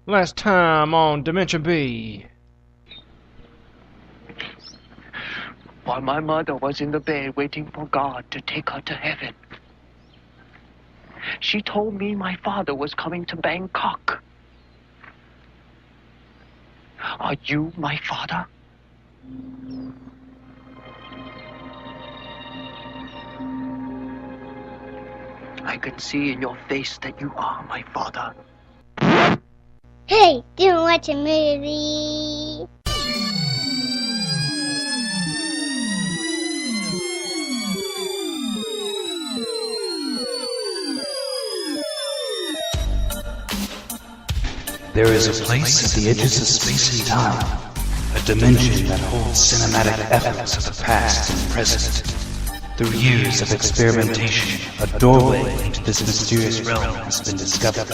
Last time on Dimension B. While my mother was in the bed waiting for God to take her to heaven, she told me my father was coming to Bangkok. Are you my father? I can see in your face that you are my father. Hey, do you watch a movie? There is a place at the edges of space and time, a dimension that holds cinematic echoes of the past and present. Through years of experimentation, a doorway into this mysterious realm has been discovered.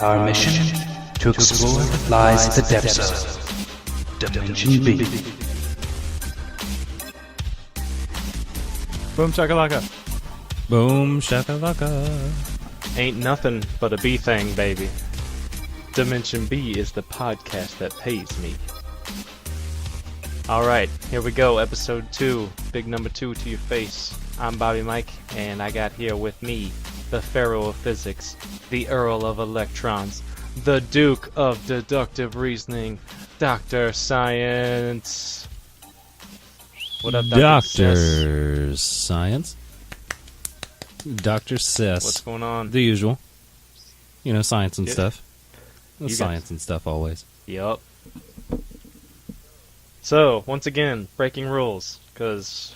Our mission? To explore what lies at the depths of Dimension B. Boom shakalaka. Boom shakalaka. Ain't nothing but a B thing, baby. Dimension B is the podcast that pays me. Alright, here we go, episode 2, big number 2 to your face. I'm Bobby Mike, and I got here with me, the Pharaoh of Physics, the Earl of Electrons, the Duke of Deductive Reasoning, Dr. Science. What up, Dr. Science? Dr. Sis. What's going on? The usual. You know, science and Yeah. stuff. You Science and stuff always. Yup. So, once again, breaking rules, because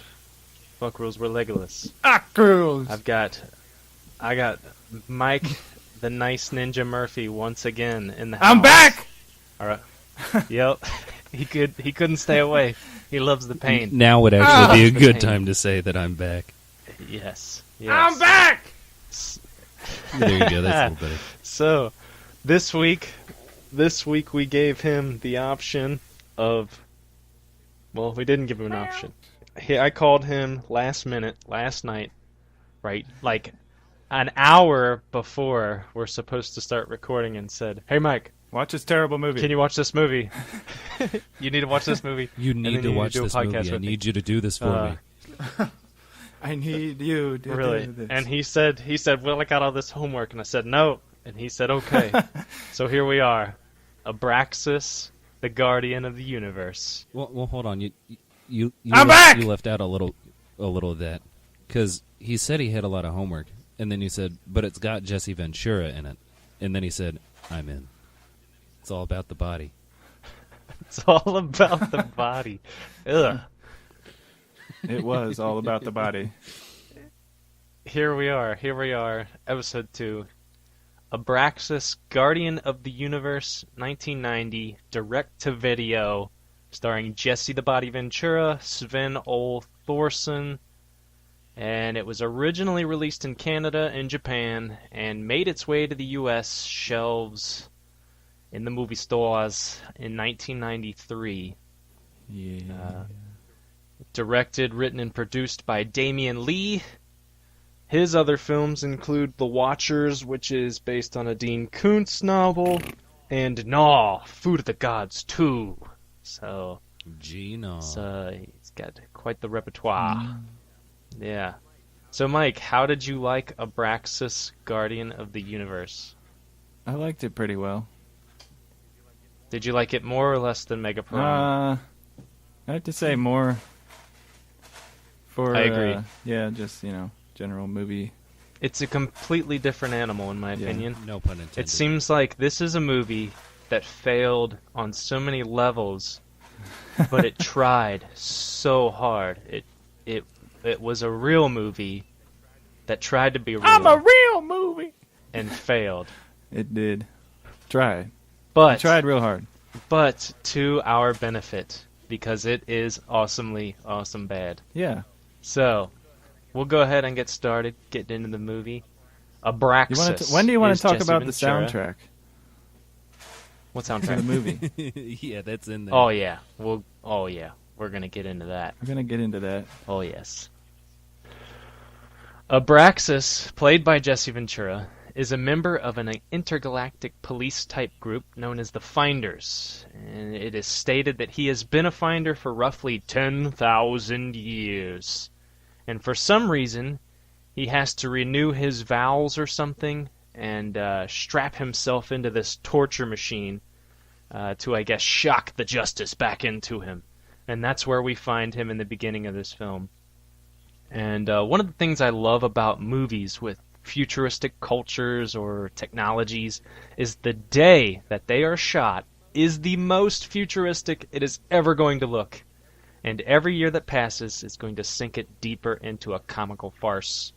fuck rules, we're Legolas. Abraxus. I got Mike, the nice Ninja Murphy, once again in the house. I'm back! Alright. Yep. He couldn't stay away. He loves the pain. Now would actually be a The good pain. time to say that I'm back. Yes. I'm back! There you go, that's a little better. So, this week we gave him the option of... Well, we didn't give him an option. I called him last night, right? Like, an hour before we're supposed to start recording and said, "Hey, Mike, Watch this terrible movie. can you watch this movie? You need to watch this movie. You And need then to you watch do a this podcast movie. I with me." need you to do this for me. I need you to Really? do this. And he said, "Well, I got all this homework," and I said, "No," and he said, "Okay." So here we are, Abraxus, the guardian of the universe. Well, hold on. You I'm back! You left out a little of that, because he said he had a lot of homework, and then you said, but it's got Jesse Ventura in it, and then he said, I'm in. It's all about the body. It's all about the body. Ugh. It was all about the body. Here we are, episode 2. Abraxus, Guardian of the Universe, 1990, direct-to-video, starring Jesse the Body Ventura, Sven Ole Thorson, and it was originally released in Canada and Japan, and made its way to the U.S. shelves in the movie stores in 1993. Yeah. Directed, written, and produced by Damian Lee. His other films include The Watchers, which is based on a Dean Koontz novel, and Gnaw, Food of the Gods 2. So, Gino. he's got quite the repertoire. Yeah. So, Mike, how did you like Abraxus, Guardian of the Universe? I liked it pretty well. Did you like it more or less than Megaprime? I have to say more for... I agree. Yeah, just, general movie. It's a completely different animal, in my opinion. No pun intended. It seems like this is a movie that failed on so many levels, but it tried so hard. It was a real movie that tried to be real. I'm a real movie! And failed. It did. Tried. But It tried real hard. But to our benefit, because it is awesomely awesome bad. Yeah. So, we'll go ahead and get started, get into the movie. Abraxus. When do you want is to talk Jesse about the Ventura. soundtrack What for the soundtrack? movie? Yeah, that's in there. Oh yeah. We're gonna get into that. We're going to get into that. Oh yes. Abraxus, played by Jesse Ventura, is a member of an intergalactic police-type group known as the Finders, and it is stated that he has been a Finder for roughly 10,000 years. And for some reason, he has to renew his vows or something and strap himself into this torture machine to, I guess, shock the justice back into him. And that's where we find him in the beginning of this film. And one of the things I love about movies with futuristic cultures or technologies is the day that they are shot is the most futuristic it is ever going to look. And every year that passes is going to sink it deeper into a comical farce.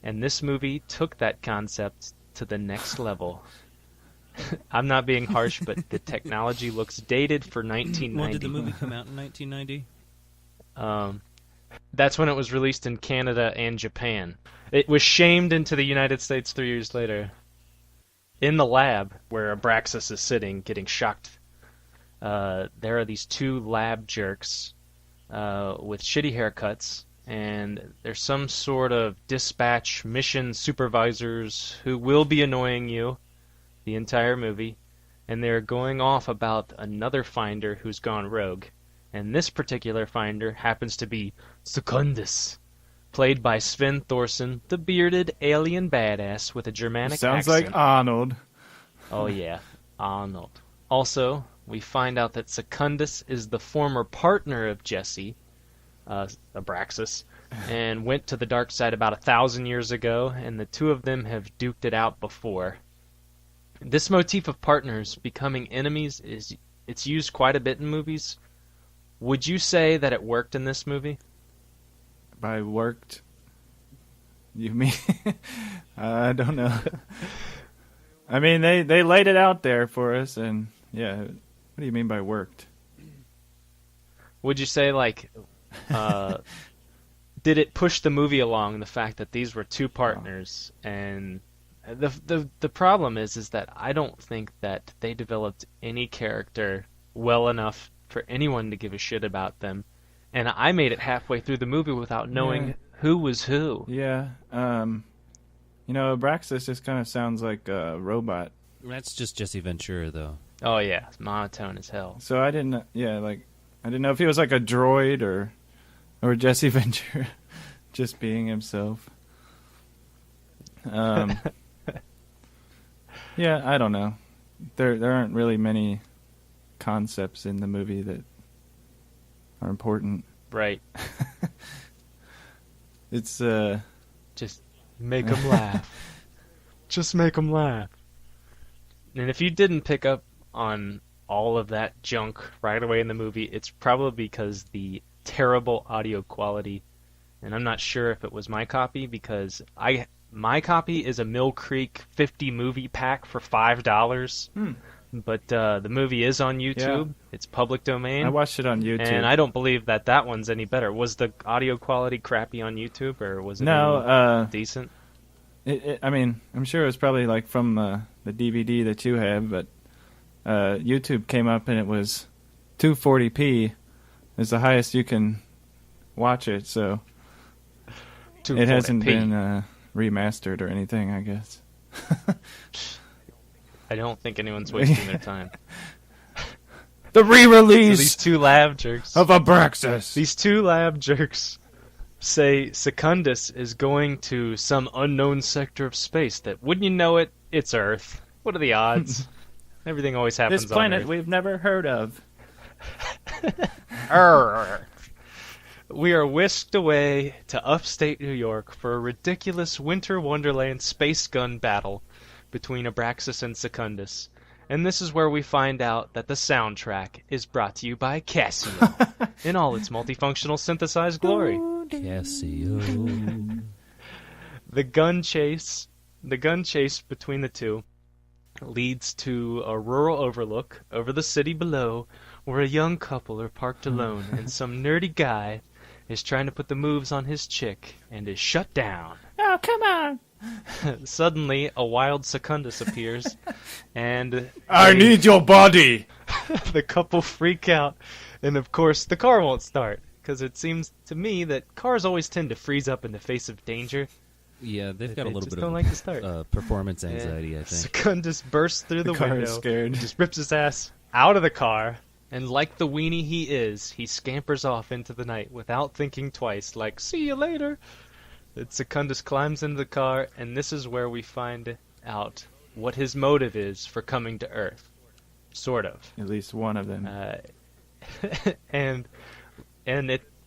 And this movie took that concept to the next level. I'm not being harsh, but the technology looks dated for 1990. Well, did the movie come out in 1990? That's when it was released in Canada and Japan. It was shamed into the United States 3 years later. In the lab where Abraxus is sitting, getting shocked, there are these two lab jerks with shitty haircuts, and there's some sort of dispatch mission supervisors who will be annoying you the entire movie, and they're going off about another Finder who's gone rogue. And this particular Finder happens to be Secundus, played by Sven Thorson, the bearded alien badass with a Germanic Sounds accent. like Arnold. Oh yeah, Arnold. Also, we find out that Secundus is the former partner of Jesse, Abraxus, and went to the dark side about 1,000 years ago, and the two of them have duked it out before. This motif of partners becoming enemies it's used quite a bit in movies. Would you say that it worked in this movie? By worked, you mean? I don't know. I mean, they laid it out there for us, and yeah. What do you mean by worked? Would you say, like, did it push the movie along, the fact that these were two partners? And the problem is that I don't think that they developed any character well enough for anyone to give a shit about them. And I made it halfway through the movie without knowing who was who. Yeah. Abraxas just kind of sounds like a robot. That's just Jesse Ventura, though. Oh yeah, it's monotone as hell. So I didn't know if he was like a droid or Jesse Ventura just being himself. Yeah, I don't know. There aren't really many concepts in the movie that are important. Right. It's Just make them laugh. Just make them laugh. And if you didn't pick up on all of that junk right away in the movie, it's probably because the terrible audio quality. And I'm not sure if it was my copy, because my copy is a Mill Creek 50 movie pack for $5. But the movie is on YouTube. Yeah. It's public domain. I watched it on YouTube. And I don't believe that one's any better. Was the audio quality crappy on YouTube, or was it decent? I mean, I'm sure it was probably like from the DVD that you have, but YouTube came up and it was 240p is the highest you can watch it, so it hasn't been remastered or anything, I guess. I don't think anyone's wasting their time. The re-release so these two lab jerks of Abraxas. These two lab jerks say Secundus is going to some unknown sector of space that, wouldn't you know it, it's Earth. What are the odds? Everything always happens this planet on Earth. We've never heard of. We are whisked away to upstate New York for a ridiculous winter wonderland space gun battle between Abraxas and Secundus. And this is where we find out that the soundtrack is brought to you by Casio in all its multifunctional synthesized glory. Casio. The gun chase between the two leads to a rural overlook over the city below, where a young couple are parked alone and some nerdy guy is trying to put the moves on his chick and is shut down. Oh, come on. Suddenly, a wild Secundus appears, and I need your body. The couple freak out, and of course, the car won't start, because it seems to me that cars always tend to freeze up in the face of danger. Yeah, they've got a They little just bit don't of like to start. performance anxiety, I think. Secundus bursts through the car window, is scared. just rips his ass out of the car, and like the weenie he is, he scampers off into the night without thinking twice, like, see you later. Secundus climbs into the car, and this is where we find out what his motive is for coming to Earth. Sort of. At least one of them. and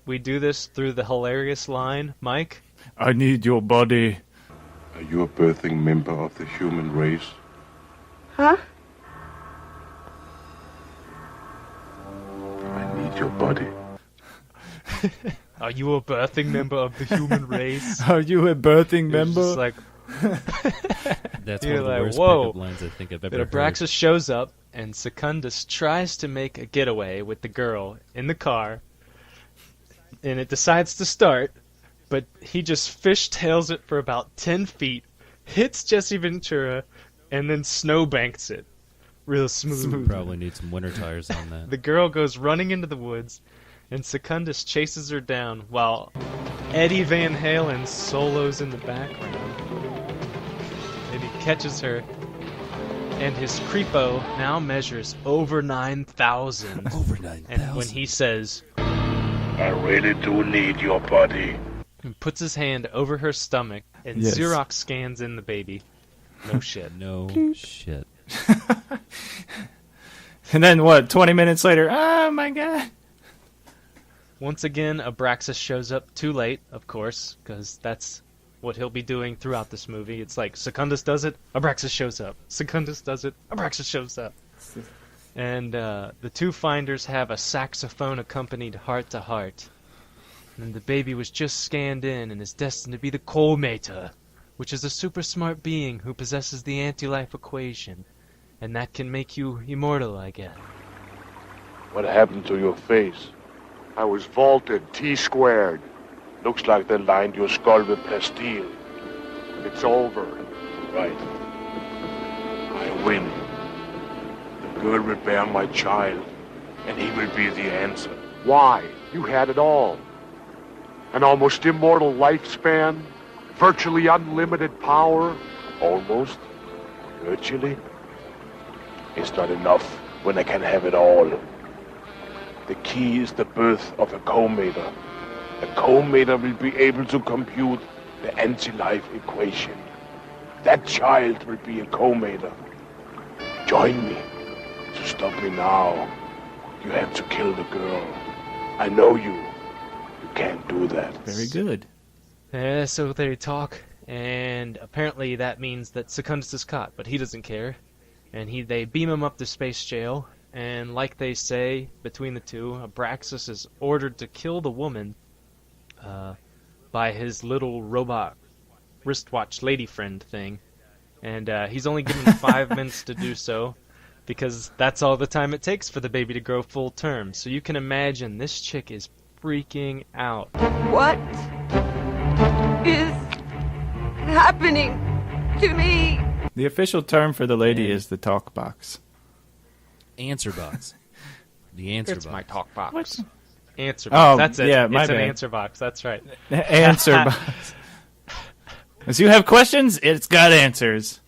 we do this through the hilarious line, Mike. I need your body. Are you a birthing member of the human race? Huh? I need your body. Are you a birthing member of the human race? Are you a birthing It was member? just like, That's You're one of the like, worst whoa. pickup lines I think I've ever But heard. Abraxas shows up, and Secundus tries to make a getaway with the girl in the car, and it decides to start, but he just fishtails it for about 10 feet, hits Jesse Ventura, and then snowbanks it. Real smooth. Probably need some winter tires on that. The girl goes running into the woods, and Secundus chases her down while Eddie Van Halen solos in the background. And he catches her, and his creepo now measures over 9,000. Over 9,000. And when he says, I really do need your body. and puts his hand over her stomach, and Yes. Xerox scans in the baby. No shit. No shit. And then what? 20 minutes later, oh my god. Once again, Abraxas shows up too late, of course, because that's what he'll be doing throughout this movie. It's like, Secundus does it, Abraxas shows up. Secundus does it, Abraxas shows up. And the two finders have a saxophone accompanied heart-to-heart. And the baby was just scanned in and is destined to be the Colmator, which is a super smart being who possesses the anti-life equation. And that can make you immortal, I guess. What happened to your face? I was vaulted, T-squared. Looks like they lined your skull with plasteel. It's over. Right. I win. The girl will bear my child, and he will be the answer. Why? You had it all. An almost immortal lifespan, virtually unlimited power. Almost. Virtually. It's not enough when I can have it all. The key is the birth of a co-mater. A co-mater will be able to compute the anti-life equation. That child will be a co-mater. Join me. To stop me now, you have to kill the girl. I know you. You can't do that. Very good. So they talk, and apparently that means that Secundus is caught, but he doesn't care. And they beam him up to space jail, and like they say between the two, Abraxas is ordered to kill the woman by his little robot wristwatch lady friend thing. And he's only given 5 minutes to do so, because that's all the time it takes for the baby to grow full term. So you can imagine this chick is freaking out. What is happening to me? The official term for the lady is the talk box. Answer box. The answer It's box. my talk box. What? Answer box. Oh, That's it. yeah, my it's an bad. answer box. That's right. Answer box. As you have questions, it's got answers.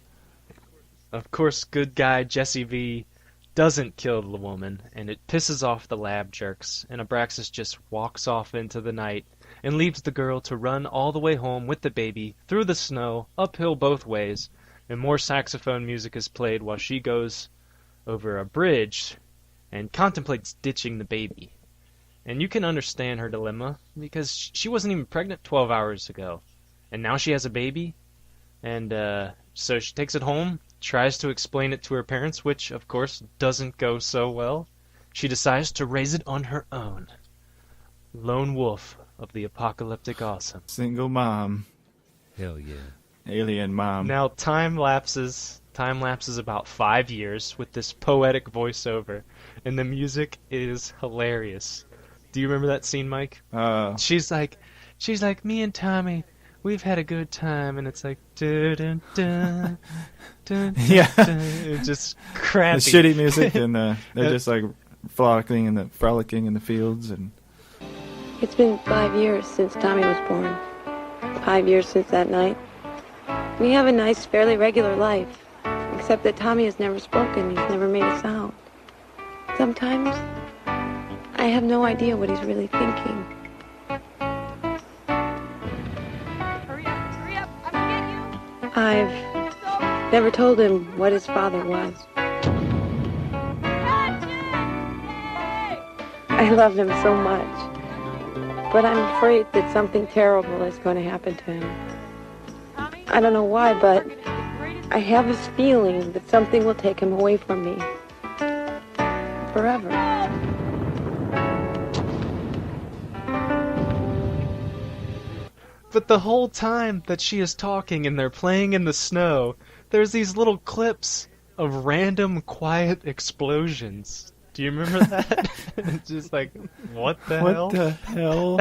Of course, good guy Jesse V doesn't kill the woman, and it pisses off the lab jerks, and Abraxas just walks off into the night and leaves the girl to run all the way home with the baby, through the snow, uphill both ways, and more saxophone music is played while she goes over a bridge and contemplates ditching the baby. And you can understand her dilemma, because she wasn't even pregnant 12 hours ago, and now she has a baby, and so she takes it home, tries to explain it to her parents, which, of course, doesn't go so well. She decides to raise it on her own. Lone wolf of the apocalyptic awesome. Single mom. Hell yeah. Alien mom. Now, time lapses about 5 years with this poetic voiceover, and the music is hilarious. Do you remember that scene, Mike? She's like, me and Tommy, we've had a good time, and it's like, dun dun dun dun. Yeah. It's just The crappy. shitty music, and they're just like frolicking in the fields, and It's been 5 years since Tommy was born. 5 years since that night We have a nice, fairly regular life. Except that Tommy has never spoken. He's never made a sound. Sometimes, I have no idea what he's really thinking. Hurry up, I'm gonna get you. I've never told him what his father was. I love him so much. But I'm afraid that something terrible is going to happen to him. I don't know why, but I have this feeling that something will take him away from me. Forever. But the whole time that she is talking and they're playing in the snow, there's these little clips of random quiet explosions. Do you remember that? It's just like, what the hell? What the hell?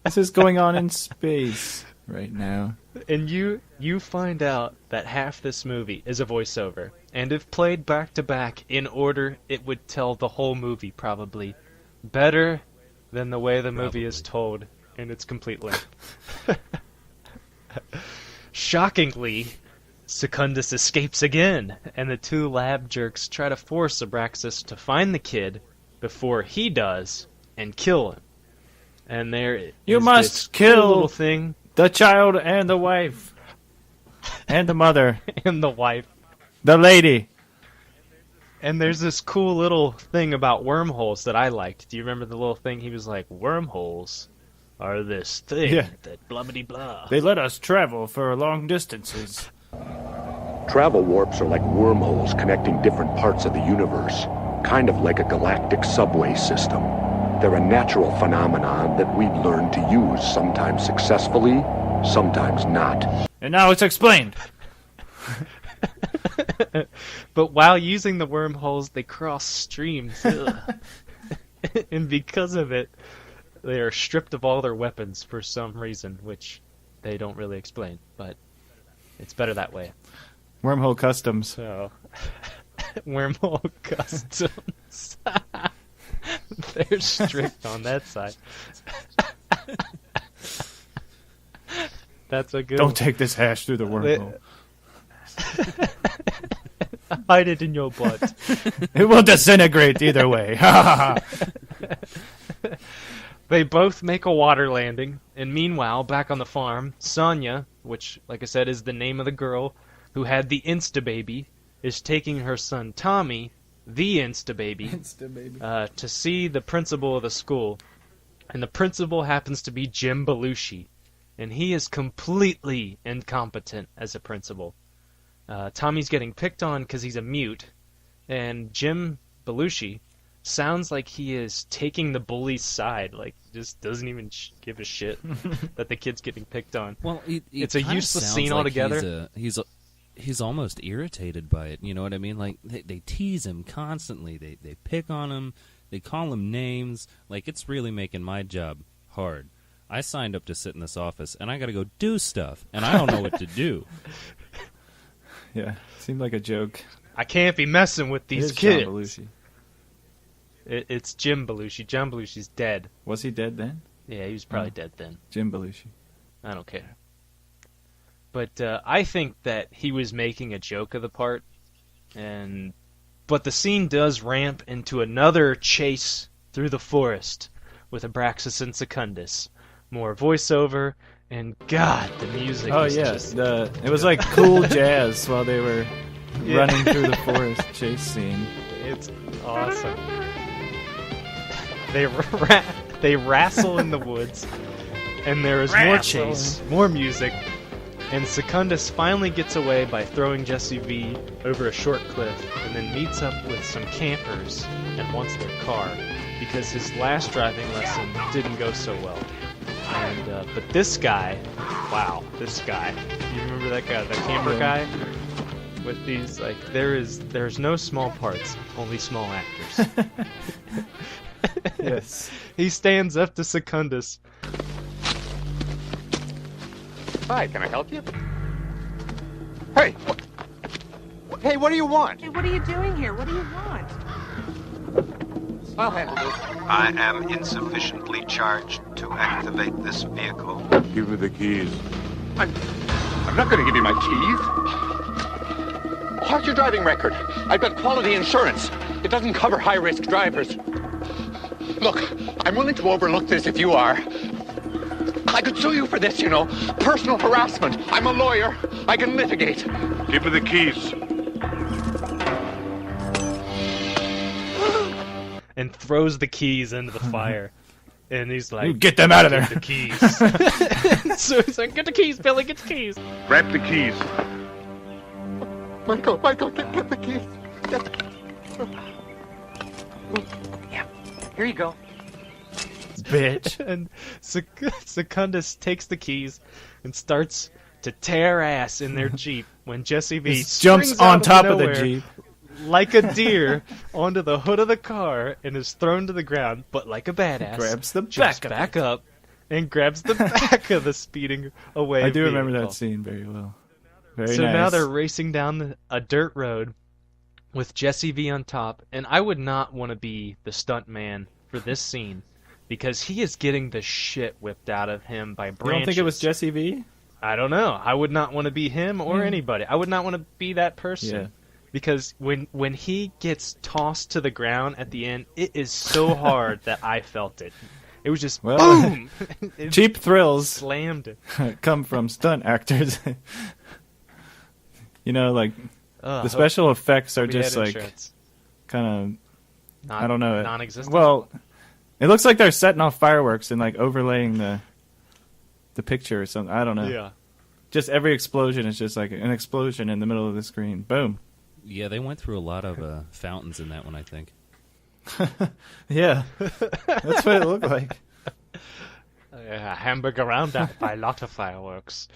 This is going on in space right now. And you find out that half this movie is a voiceover. And if played back to back in order, it would tell the whole movie probably better than the way the movie is told in its complete length. Shockingly, Secundus escapes again, and the two lab jerks try to force Abraxus to find the kid before he does and kill him. And there You is must this kill cool little thing the child and the wife. And the mother. and the wife. The lady. And there's this cool little thing about wormholes that I liked. Do you remember the little thing? He was like, wormholes are this thing that blah-blah-blah. They let us travel for long distances. Travel warps are like wormholes connecting different parts of the universe, kind of like a galactic subway system. They're a natural phenomenon that we've learned to use, sometimes successfully, sometimes not. And now it's explained. But while using the wormholes, they cross streams. And because of it, they are stripped of all their weapons for some reason, which they don't really explain, but it's better that way. Wormhole customs. So, wormhole customs. They're strict on that side. That's a good Don't one. take this hash through the wormhole. Hide it in your butt. It will disintegrate either way. They both make a water landing, and meanwhile, back on the farm, Sonia, which, like I said, is the name of the girl who had the Insta-baby, is taking her son Tommy, the Insta-baby, to see the principal of the school. And the principal happens to be Jim Belushi, and he is completely incompetent as a principal. Tommy's getting picked on because he's a mute, and Jim Belushi sounds like he is taking the bully's side, like just doesn't even give a shit that the kid's getting picked on. Well, it's a useless scene altogether. He's almost irritated by it. You know what I mean? Like they tease him constantly. They pick on him. They call him names. Like it's really making my job hard. I signed up to sit in this office, and I got to go do stuff, and I don't know what to do. Yeah, seemed like a joke. I can't be messing with these It is kids. John Belushi. It's Jim Belushi. John Belushi's dead. Was he dead then? Yeah, he was probably dead then. Jim Belushi. I don't care. But I think that he was making a joke of the part, but the scene does ramp into another chase through the forest with Abraxus and Secundus. More voiceover, and God, the music. Oh is yeah, just... it was like cool jazz while they were running through the forest chase scene. It's awesome. They wrestle in the woods, and there is more chase, more music, and Secundus finally gets away by throwing Jesse V over a short cliff, and then meets up with some campers and wants their car because his last driving lesson didn't go so well. And but this guy, this guy, you remember that guy, the camper guy? With these, like, there's no small parts, only small actors. Yes. He stands up to Secundus. Hi, can I help you? Hey! Hey, what do you want? Hey, what are you doing here? What do you want? I'll handle this. I am insufficiently charged to activate this vehicle. Give me the keys. I'm not going to give you my keys. What's your driving record? I've got quality insurance. It doesn't cover high-risk drivers. Look, I'm willing to overlook this if you are. I could sue you for this, you know. Personal harassment. I'm a lawyer. I can litigate. Give me the keys. And throws the keys into the fire. And he's like, Get them out of there. The keys. So he's like, get the keys, Billy, get the keys. Grab the keys. Michael, get the keys. Get the keys. Yeah, here you go. Bitch. And Secundus takes the keys and starts to tear ass in their Jeep when Jesse V jumps springs on out top of the nowhere Jeep like a deer onto the hood of the car and is thrown to the ground, but like a badass, grabs the jumps back of back it. up and grabs the back of the speeding away. I do remember vehicle. that scene very well. Very So nice. now they're racing down a dirt road with Jesse V on top, and I would not want to be the stunt man for this scene because he is getting the shit whipped out of him by branches. You don't think it was Jesse V? I don't know. I would not want to be him or anybody. I would not want to be that person. Yeah. Because when he gets tossed to the ground at the end, it is so hard that I felt it. It was just boom. It Cheap thrills slammed it. come from stunt actors. You know, like the Hope special effects are we just had like insurance. kind Not, I don't know. Non-existent. Well, it looks like they're setting off fireworks and like overlaying the picture or something. I don't know. Yeah. Just every explosion is just like an explosion in the middle of the screen. Boom. Yeah, they went through a lot of fountains in that one, I think. Yeah. That's what it looked like. A hamburger roundup by a lot of fireworks.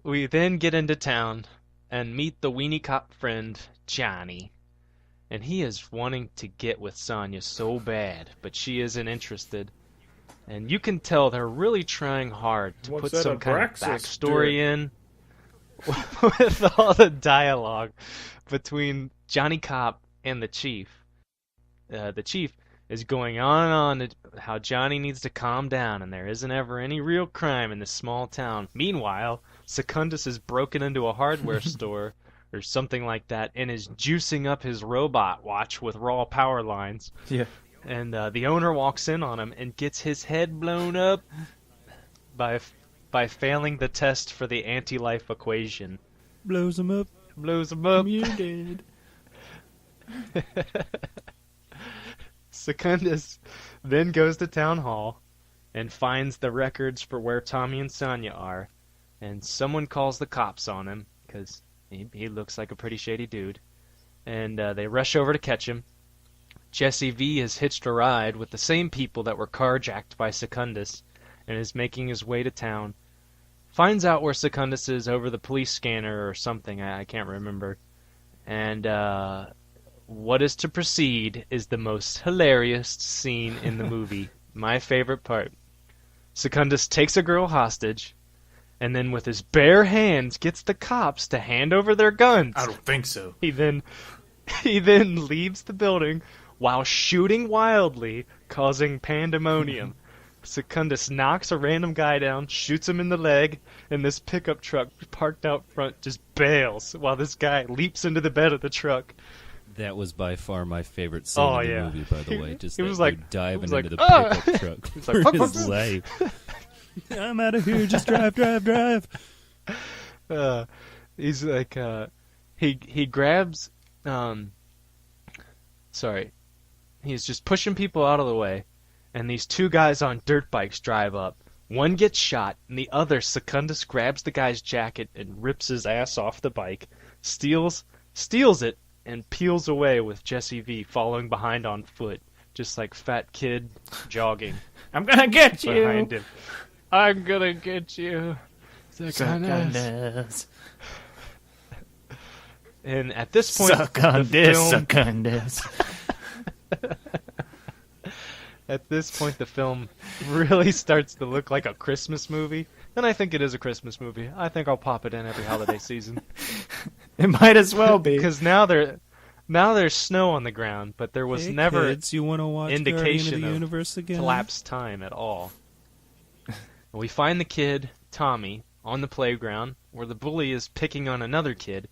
We then get into town and meet the weenie cop friend, Johnny. And he is wanting to get with Sonya so bad, but she isn't interested. And you can tell they're really trying hard to What's put that some kind of Abraxus backstory did? in with all the dialogue between Johnny Cop and the Chief. The Chief is going on and on how Johnny needs to calm down and there isn't ever any real crime in this small town. Meanwhile, Secundus has broken into a hardware store or something like that and is juicing up his robot watch with raw power lines. Yeah. And the owner walks in on him and gets his head blown up by failing the test for the anti-life equation. Blows him up. Blows him up. You did. Secundus then goes to town hall and finds the records for where Tommy and Sonya are, and someone calls the cops on him because he looks like a pretty shady dude, and they rush over to catch him. Jesse V has hitched a ride with the same people that were carjacked by Secundus and is making his way to town. Finds out where Secundus is over the police scanner or something, I can't remember. And what is to proceed is the most hilarious scene in the movie. My favorite part. Secundus takes a girl hostage, and then with his bare hands gets the cops to hand over their guns. I don't think so. He then leaves the building while shooting wildly, causing pandemonium. Secundus knocks a random guy down, shoots him in the leg, and this pickup truck parked out front just bails while this guy leaps into the bed of the truck. That was by far my favorite scene in the movie, by the way. Just He that was like- dude diving he was into like, the "Ah!" pickup truck He was for like, "Fuck, his fuck, fuck." life. I'm out of here. Just drive. He's like, he grabs, he's just pushing people out of the way, and these two guys on dirt bikes drive up. One gets shot, and the other, Secundus, grabs the guy's jacket and rips his ass off the bike, steals it, and peels away with Jesse V following behind on foot, just like fat kid jogging I'm gonna get you. behind him. I'm gonna get you, Secundus. Secundus. And at this point, Suck on the this, film, Secundus. at this point, the film really starts to look like a Christmas movie, and I think it is a Christmas movie. I think I'll pop it in every holiday season It might as well be. because now there's snow on the ground, but there was Hey, never kids, you want to watch indication Guardian of the of Universe again? elapsed time at all. We find the kid Tommy on the playground, where the bully is picking on another kid,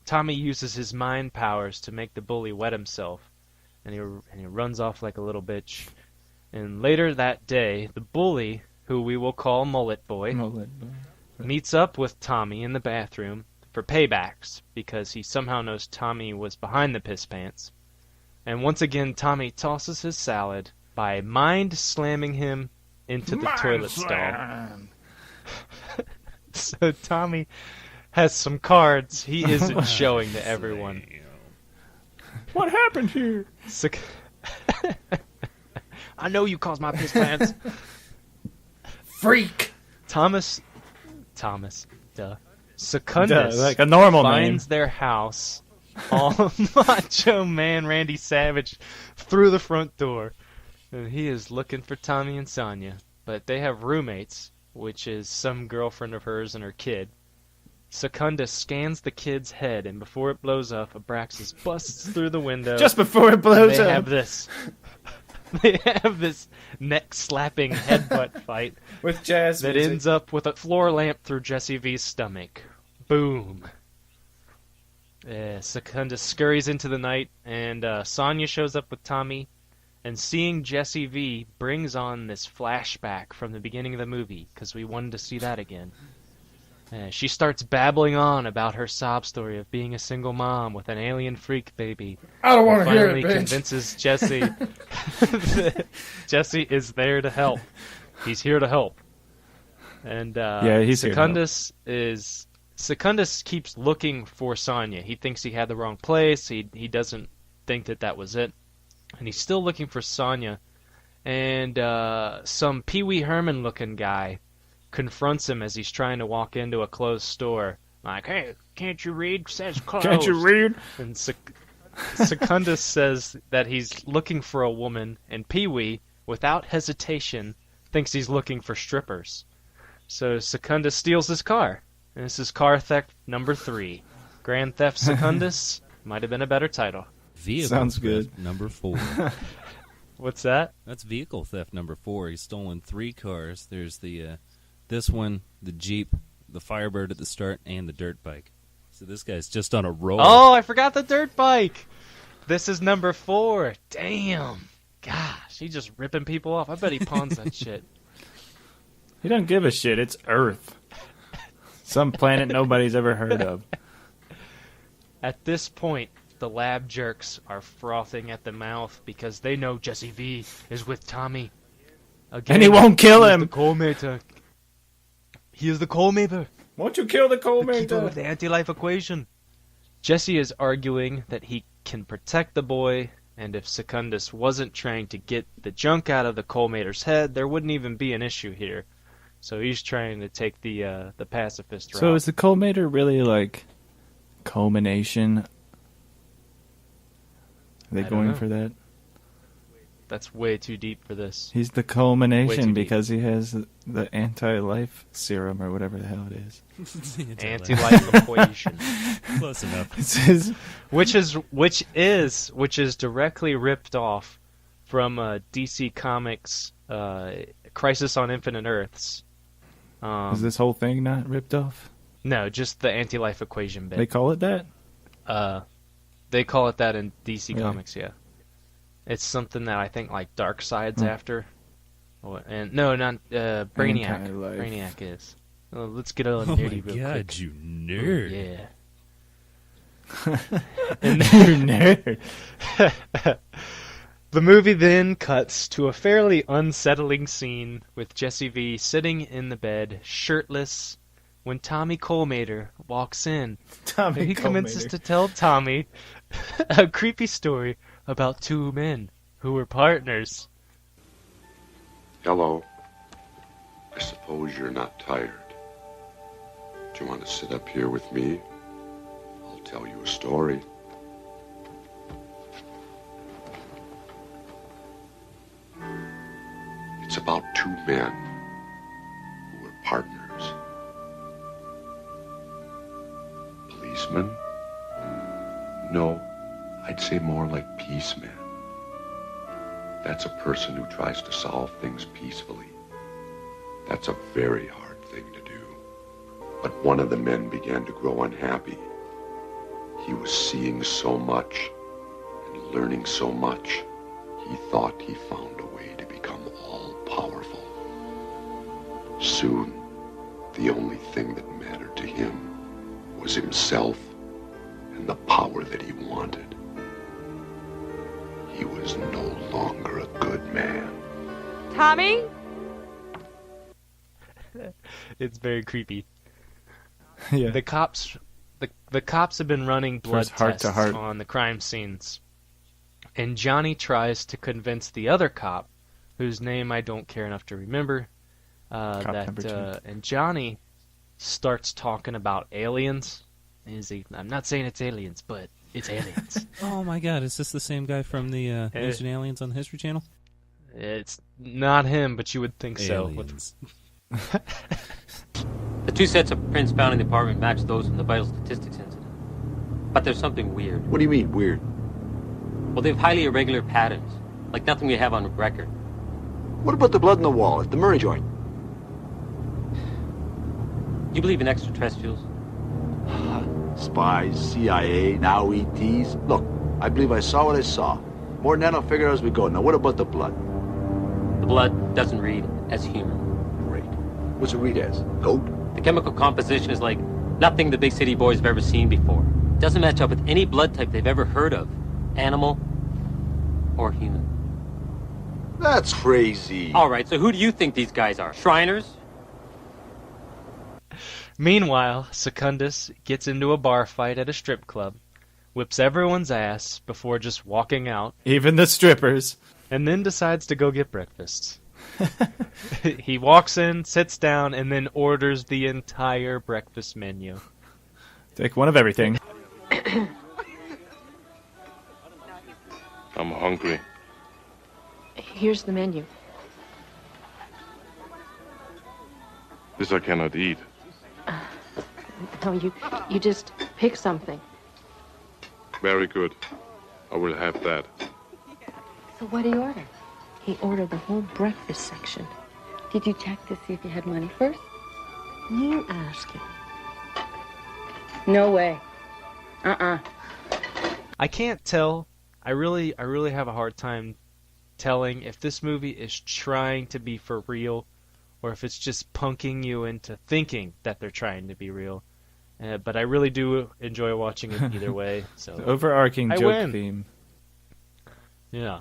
Tommy uses his mind powers to make the bully wet himself, and he runs off like a little bitch. And later that day, the bully, who we will call Mullet Boy, meets up with Tommy in the bathroom for paybacks, because he somehow knows Tommy was behind the piss pants. And once again, Tommy tosses his salad by mind slamming him into the toilet stall. So Tommy has some cards he isn't showing to everyone. What happened here? I know you caused my piss pants. Freak. Secundus, like a normal finds name. their house. All Macho Man Randy Savage through the front door. And he is looking for Tommy and Sonya. But they have roommates, which is some girlfriend of hers and her kid. Secundus scans the kid's head, and before it blows up, Abraxus busts through the window. Just before it blows up. They have this neck-slapping headbutt fight with jazz that music. ends up with a floor lamp through Jesse V's stomach. Boom. Secundus scurries into the night, and Sonya shows up with Tommy, and seeing Jesse V brings on this flashback from the beginning of the movie, because we wanted to see that again. She starts babbling on about her sob story of being a single mom with an alien freak baby. I don't want to hear it, Finally bitch. convinces Jesse that Jesse is there to help. He's here to help. And he's here to help. Secundus keeps looking for Sonya. He thinks he had the wrong place. He doesn't think that was it. And he's still looking for Sonya. And some Pee Wee Herman looking guy confronts him as he's trying to walk into a closed store. Like, hey, can't you read? It says closed. Can't you read? And Secundus says that he's looking for a woman, and Pee Wee, without hesitation, thinks he's looking for strippers. So Secundus steals his car. And this is car theft number 3. Grand Theft Secundus might have been a better title. Vehicle Sounds theft good. number 4. What's that? That's vehicle theft number 4. He's stolen 3 cars. There's the this one, the Jeep, the Firebird at the start, and the dirt bike. So this guy's just on a roll. Oh, I forgot the dirt bike. This is number 4. Damn. Gosh, he's just ripping people off. I bet he pawns that shit. He doesn't give a shit. It's Earth. Some planet nobody's ever heard of. At this point, the lab jerks are frothing at the mouth because they know Jesse V is with Tommy. Again, And he won't kill him. The Colmator. He is the Colmator. Won't you kill the The keeper Colmator? of the anti-life equation. Jesse is arguing that he can protect the boy, and if Secundus wasn't trying to get the junk out of the Colmator's head, there wouldn't even be an issue here. So he's trying to take the pacifist route. So is the Colmator really like culmination? Are they I don't going know. for that? That's way too deep for this. He's the Way too culmination deep. because he has the anti-life serum or whatever the hell it is. Anti-life equation. Close enough. It's his... Which is directly ripped off from DC Comics Crisis on Infinite Earths. Is this whole thing not ripped off? No, just the anti-life equation bit. They call it that? They call it that in DC Really? Comics, yeah. It's something that I think like Darkseid's after. And no, not Brainiac. Anti-life. Brainiac is. Oh, let's get on Oh nerdy my real god, quick. you nerd. Yeah. And nerd. The movie then cuts to a fairly unsettling scene with Jesse V sitting in the bed, shirtless, when Tommy Colmator walks in. Tommy He commences Colmator. to tell Tommy a creepy story about 2 men who were partners. Hello. I suppose you're not tired. Do you want to sit up here with me? I'll tell you a story. It's about 2 men who were partners. Policemen? No, I'd say more like peacemen. That's a person who tries to solve things peacefully. That's a very hard thing to do. But one of the men began to grow unhappy. He was seeing so much and learning so much, he thought he found a way to become all-powerful. Soon, the only thing that mattered to him was himself and the power that he wanted. He was no longer a good man. Tommy? It's very creepy. Yeah. The cops have been running blood First heart tests to heart. on the crime scenes. And Johnny tries to convince the other cop, whose name I don't care enough to remember, number two. and Johnny starts talking about aliens. I'm not saying it's aliens, but it's aliens. Oh my God! Is this the same guy from the Ancient Aliens on the History Channel? It's not him, but you would think Aliens. so. The two sets of prints found in the apartment match those from the vital statistics incident. But there's something weird. What do you mean, weird? Well, they have highly irregular patterns, like nothing we have on record. What about the blood in the wall at the Murray joint? You believe in extraterrestrials? Spies, CIA, now ETs. Look, I believe I saw what I saw. More than that, I'll figure out as we go. Now, what about the blood? The blood doesn't read as human. Great. What's it read as? Goat? The chemical composition is like nothing the big city boys have ever seen before. It doesn't match up with any blood type they've ever heard of. Animal or human. That's crazy. All right, so who do you think these guys are? Shriners? Meanwhile, Secundus gets into a bar fight at a strip club, whips everyone's ass before just walking out, Even the strippers. and then decides to go get breakfast. He walks in, sits down, and then orders the entire breakfast menu. Take one of everything. I'm hungry. Here's the menu. This I cannot eat. No, you just pick something. Very good. I will have that. So what did he order? He ordered the whole breakfast section. Did you check to see if he had money first? You ask him. No way. I can't tell. I really have a hard time telling if this movie is trying to be for real or if it's just punking you into thinking that they're trying to be real. But I really do enjoy watching it either way. So The overarching I joke win. theme. Yeah.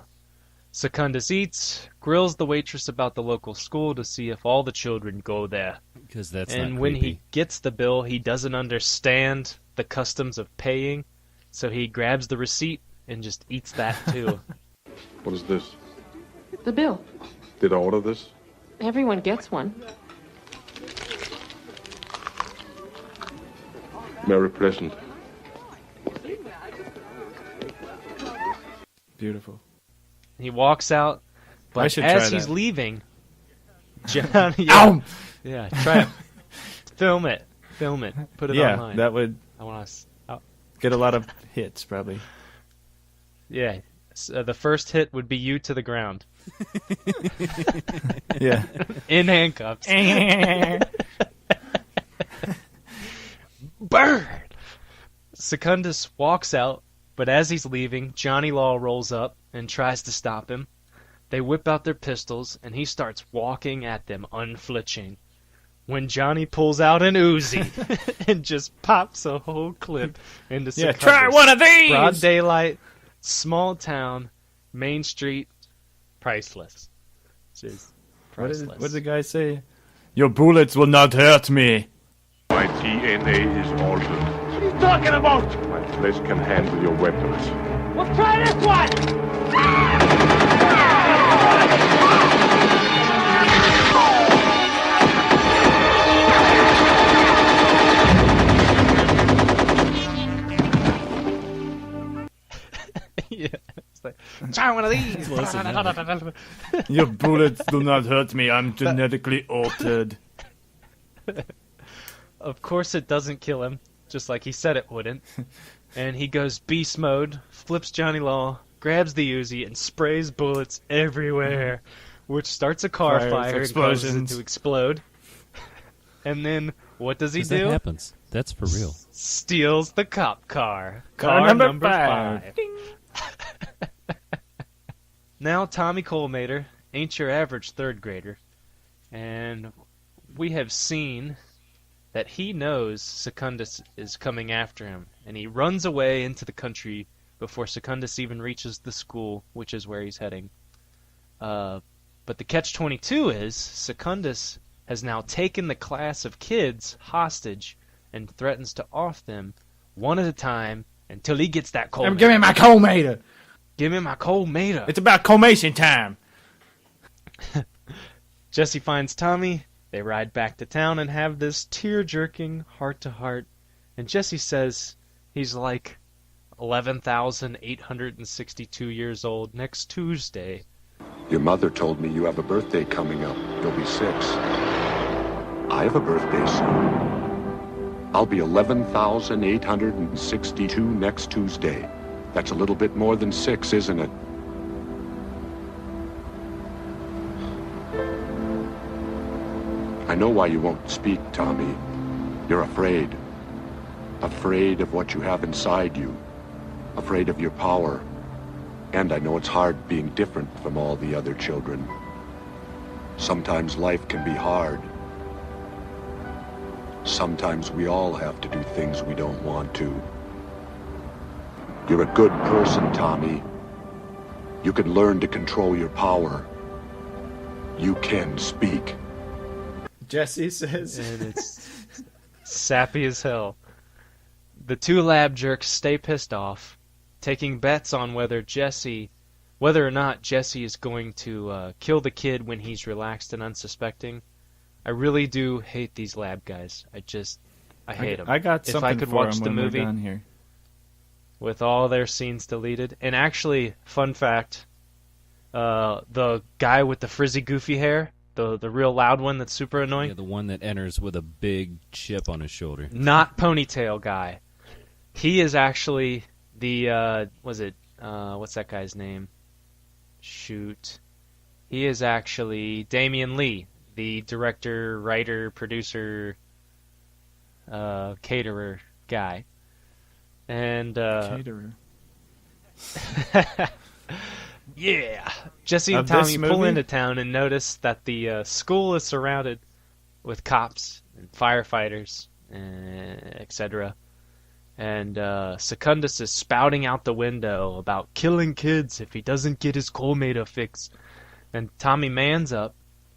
Secundus eats, grills the waitress about the local school to see if all the children go there. Because that's And not when creepy. he gets the bill, he doesn't understand the customs of paying, so he grabs the receipt and just eats that too. What is this? The bill. Did I order this? Everyone gets one. Merry Pleasant. Beautiful. He walks out, I but should as try he's that. leaving, John, Ow! yeah, try it. Film it, put it Yeah, online. that would I want to. get a lot of hits, probably. Yeah, the first hit would be you to the ground Yeah. in handcuffs. Burn! Secundus walks out, but as he's leaving, Johnny Law rolls up and tries to stop him. They whip out their pistols, and he starts walking at them unflinching. When Johnny pulls out an Uzi and just pops a whole clip into Yeah, Secundus. try one of these! Broad daylight, small town, Main Street, priceless. Just What priceless. did the guy say? Your bullets will not hurt me. My DNA is altered. What are you talking about? My flesh can handle your weapons. Well, try this one! Yeah, it's like, try one of these. Your bullets do not hurt me. I'm genetically altered. Of course it doesn't kill him, just like he said it wouldn't. And he goes beast mode, flips Johnny Law, grabs the Uzi, and sprays bullets everywhere, which starts a car Fires, fire and causes it explosions. to explode. And then What does he 'Cause that do? happens. That's for real. Steals the cop car. Car number 5. Now Tommy Colmater ain't your average third grader, and we have seen that he knows Secundus is coming after him, and he runs away into the country before Secundus even reaches the school, which is where he's heading. But the catch-22 is Secundus has now taken the class of kids hostage and threatens to off them one at a time until he gets that coal. Give me my Colmater. Give me my Colmater. It's about Colmation time. Jesse finds Tommy. They ride back to town and have this tear-jerking heart-to-heart. And Jesse says he's like 11,862 years old next Tuesday. Your mother told me you have a birthday coming up. You'll be 6. I have a birthday soon. I'll be 11,862 next Tuesday. That's a little bit more than 6, isn't it? I know why you won't speak, Tommy. You're afraid. Afraid of what you have inside you. Afraid of your power. And I know it's hard being different from all the other children. Sometimes life can be hard. Sometimes we all have to do things we don't want to. You're a good person, Tommy. You can learn to control your power. You can speak. Jesse says. And it's sappy as hell. The two lab jerks stay pissed off, taking bets on whether or not Jesse is going to kill the kid when he's relaxed and unsuspecting. I really do hate these lab guys. I hate them. I got something if I could for watch them the when we're movie done here. with all their scenes deleted. And actually, fun fact, the guy with the frizzy goofy hair, the real loud one that's super annoying. Yeah, the one that enters with a big chip on his shoulder. Not ponytail guy. He is actually the what's that guy's name? Shoot. He is actually Damian Lee, the director, writer, producer, caterer guy. And Caterer. yeah. Jesse and Of this Tommy pull movie? into town and notice that the school is surrounded with cops and firefighters, etc. And Secundus is spouting out the window about killing kids if he doesn't get his Colmater fix. And Tommy mans up,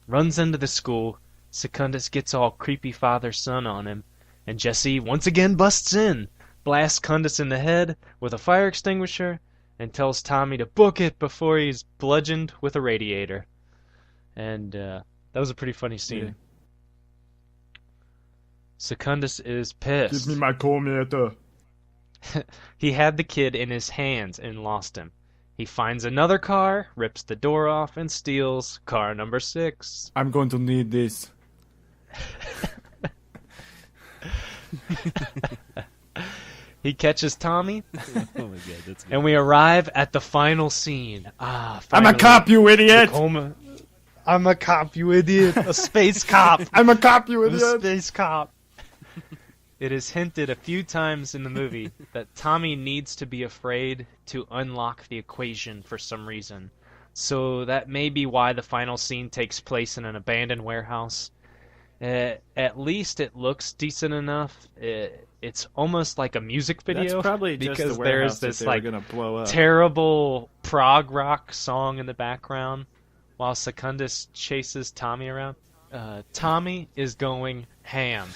runs into the school. Secundus gets all creepy father-son on him. And Jesse once again busts in, blasts Secundus in the head with a fire extinguisher, and tells Tommy to book it before he's bludgeoned with a radiator. And that was a pretty funny scene. Yeah. Secundus is pissed. Give me my Colmater. He had the kid in his hands and lost him. He finds another car, rips the door off, and steals car number 6. I'm going to need this. He catches Tommy, Oh my god, that's good. and we arrive at the final scene. I'm Finally, a cop, you idiot! I'm a cop, you idiot. A space cop. I'm a cop, you I'm a idiot! space cop. It is hinted a few times in the movie that Tommy needs to be afraid to unlock the equation for some reason. So that may be why the final scene takes place in an abandoned warehouse. At least it looks decent enough. It's almost like a music video. That's probably just because the warehouse there's this that they were like gonna blow up. terrible prog rock song in the background while Secundus chases Tommy around. Tommy is going ham.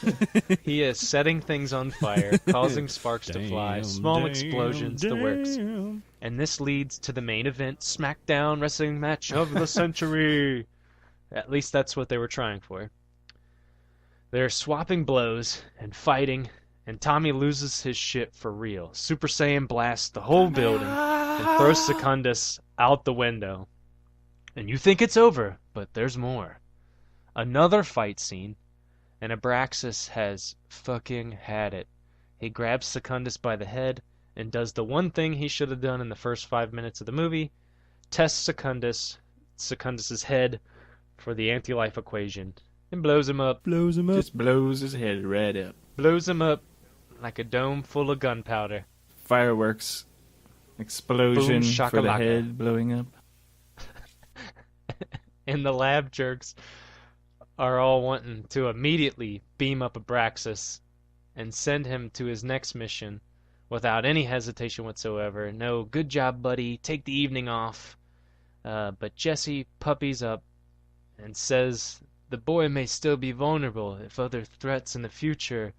He is setting things on fire, causing sparks to fly, small explosions, the works. And this leads to the main event, SmackDown wrestling match of the century. At least that's what they were trying for. They're swapping blows and fighting, and Tommy loses his shit for real. Super Saiyan blasts the whole building and throws Secundus out the window. And you think it's over, but there's more. Another fight scene, and Abraxus has fucking had it. He grabs Secundus by the head and does the one thing he should have done in the first 5 minutes of the movie, tests Secundus's head for the anti-life equation. and blows him up. Blows him up. Just blows his head right up. Blows him up like a dome full of gunpowder. Fireworks explosion Boom, for the shakalaka. head blowing up. And the lab jerks are all wanting to immediately beam up Abraxas and send him to his next mission without any hesitation whatsoever. No, good job, buddy. Take the evening off. But Jesse puppies up and says the boy may still be vulnerable if other threats in the future.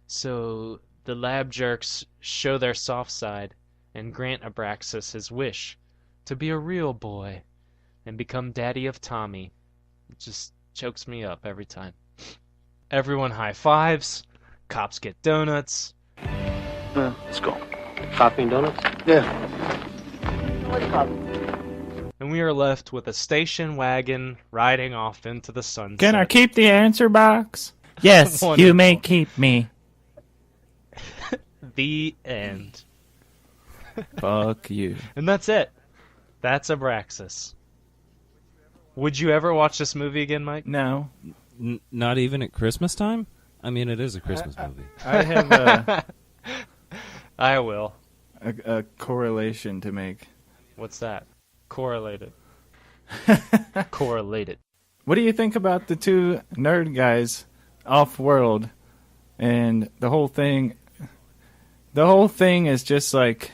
So the lab jerks show their soft side and grant Abraxas his wish to be a real boy and become daddy of Tommy. It just chokes me up every time. Everyone high fives. Cops get donuts. Let's go. Coffee and donuts? Yeah. And we are left with a station wagon riding off into the sunset. Can I keep the answer box? Yes, Wonderful. you may keep me. The end. Fuck you. And that's it. That's Abraxas. Would you ever watch this movie again, Mike? No. Not even at Christmas time? I mean, it is a Christmas movie. I have I will. a correlation to make. What's that? Correlated. Correlated. What do you think about the two nerd guys off-world and the whole thing? The whole thing is just like...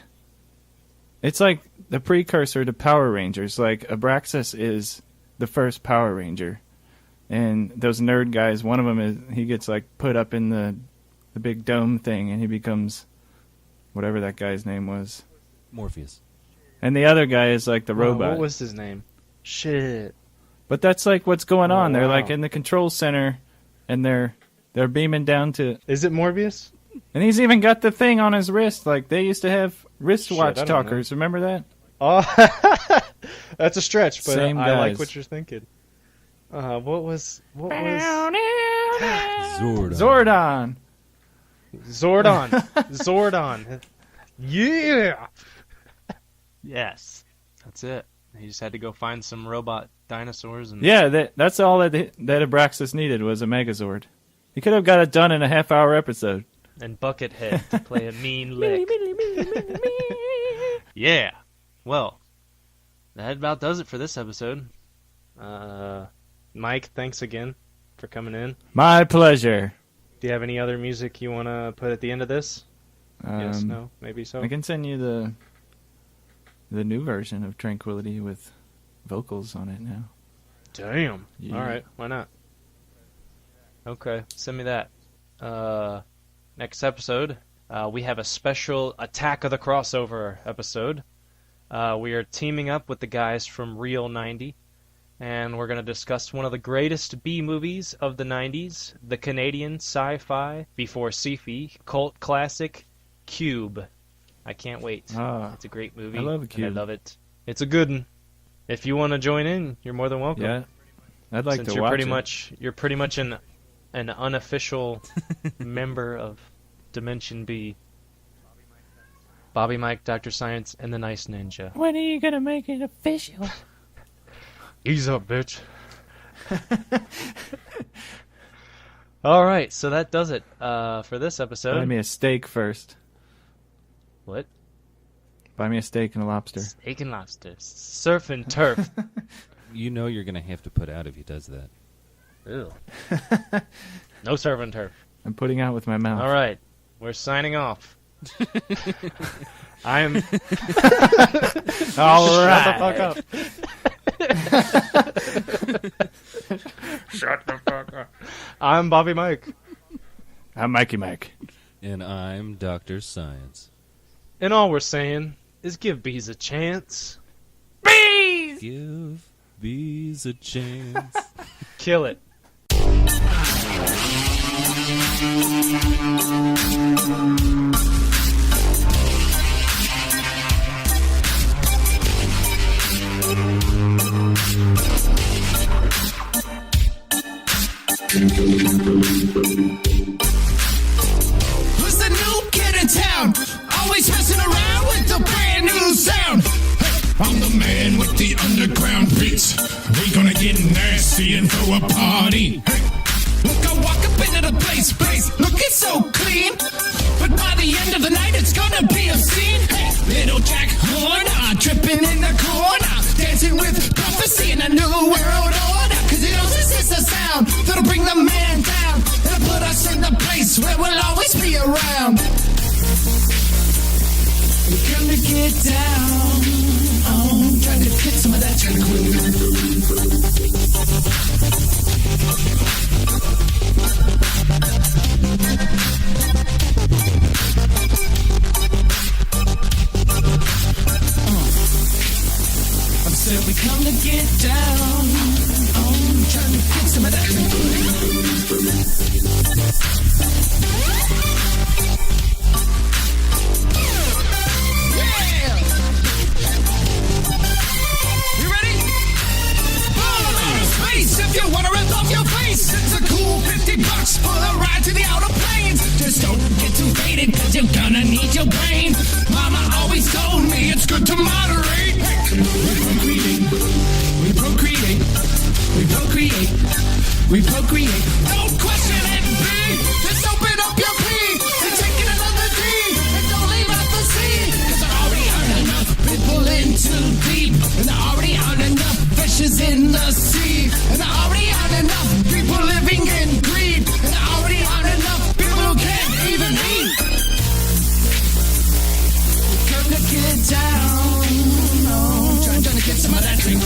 It's like the precursor to Power Rangers. Like, Abraxas is the first Power Ranger. And those nerd guys, one of them is... He gets, like, put up in the big dome thing, and he becomes... Whatever that guy's name was. Morpheus. And the other guy is, like, the robot. What was his name? Shit. But that's like what's going on. They're wow. like in the control center, and they're beaming down to. Is it Morbius? And he's even got the thing on his wrist. Like they used to have wristwatch Shit, I don't talkers. Remember that? Oh, that's a stretch, but Same I like guys. what you're thinking. What was Zordon. Zordon. Zordon. Yeah. Yes, that's it. He just had to go find some robot dinosaurs and Yeah, that's all that Abraxas needed was a Megazord. He could have got it done in a half-hour episode. and Buckethead to play a mean lick. Yeah. Well, that about does it for this episode. Mike, thanks again for coming in. My pleasure. Do you have any other music you want to put at the end of this? Yes, no, maybe so. I can send you the new version of Tranquility with vocals on it now. Damn. Yeah. All right, why not? Okay, send me that. Next episode, we have a special Attack of the Crossover episode. We are teaming up with the guys from Real 90, and we're going to discuss one of the greatest B movies of the 90s, the Canadian sci-fi before sci-fi cult classic Cube. I can't wait. It's a great movie. I love Cube. And I love it. It's a good one. If you want to join in, you're more than welcome. Yeah, I'd like Since to you're watch pretty it. much you're pretty much an unofficial member of Dimension B. Bobby Mike, Dr. Science, and the Nice Ninja. When are you gonna make it official? Ease up, bitch. All right, so that does it for this episode. Buy me a steak first. What? Buy me a steak and a lobster. Steak and lobster. Surf and turf. You know you're going to have to put out if he does that. Ew. No surf and turf. I'm putting out with my mouth. All right, we're signing off. I'm. All right. Shut the fuck up. Shut the fuck up. I'm Bobby Mike. I'm Mikey Mike. And I'm Dr. Science. And all we're saying is give bees a chance. Bees! Give bees a chance. Kill it. Who's the new kid in town? Always messing around with the brand new sound. Hey, I'm the man with the underground beats. We gonna get nasty and throw a party. Hey, nice place, looking so clean. But by the end of the night, it's gonna be a scene. Hey, little Jack Horner, tripping in the corner, dancing with prophecy in a new world order. Cause he knows this is the sound that'll bring the man down. It'll put us in the place where we'll always be around. We come to get down. Oh, trying to get some of that tranquility. I said we come to get down. Oh, trying to get some of that tranquility. If you wanna rip off your face, it's a cool $50 for the ride to the outer plains. Just don't get too faded, cause you're gonna need your brain. Mama always told me it's good to moderate. We procreate, we procreate, we procreate. Don't question it, B. Just open up your pee and take it another D. And don't leave out the C, cause there already aren't enough people in too deep. And there already aren't enough fishes in the sea. And there already aren't enough people living in greed. And there already aren't enough people who can't even eat. Come to get down. Oh, trying to get some of that drink.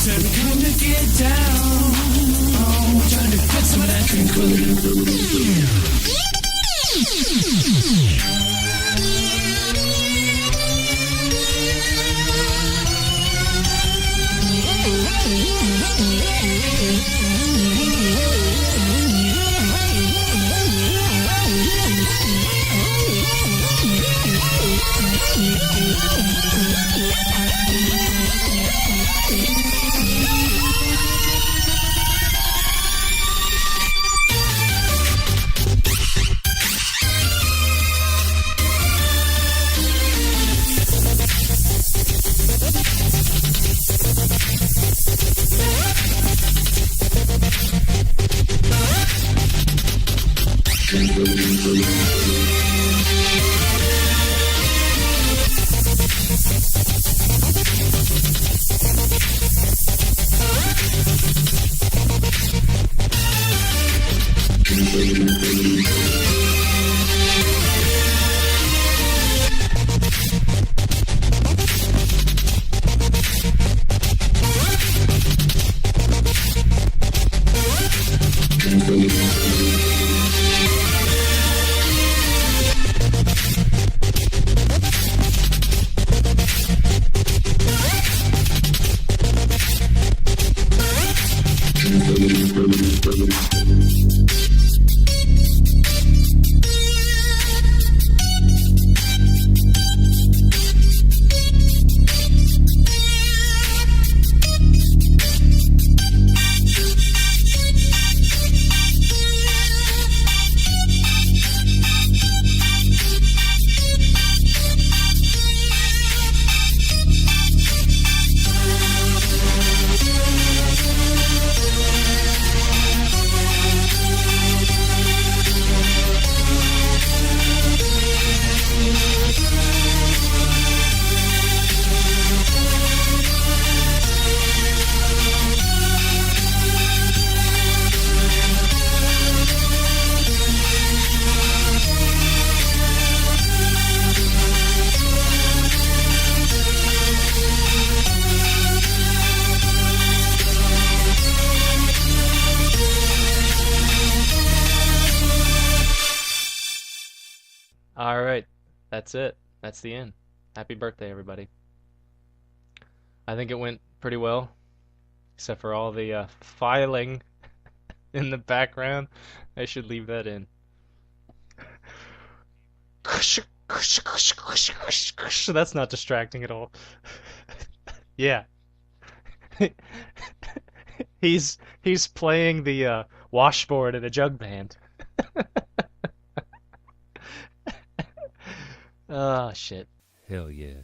Said we come to get down. Oh, trying to get some of that tranquility. Alright, that's it. That's the end. Happy birthday, everybody. I think it went pretty well, except for all the filing in the background. I should leave that in. That's not distracting at all. Yeah. He's playing the washboard in a jug band. Oh, shit. Hell yeah.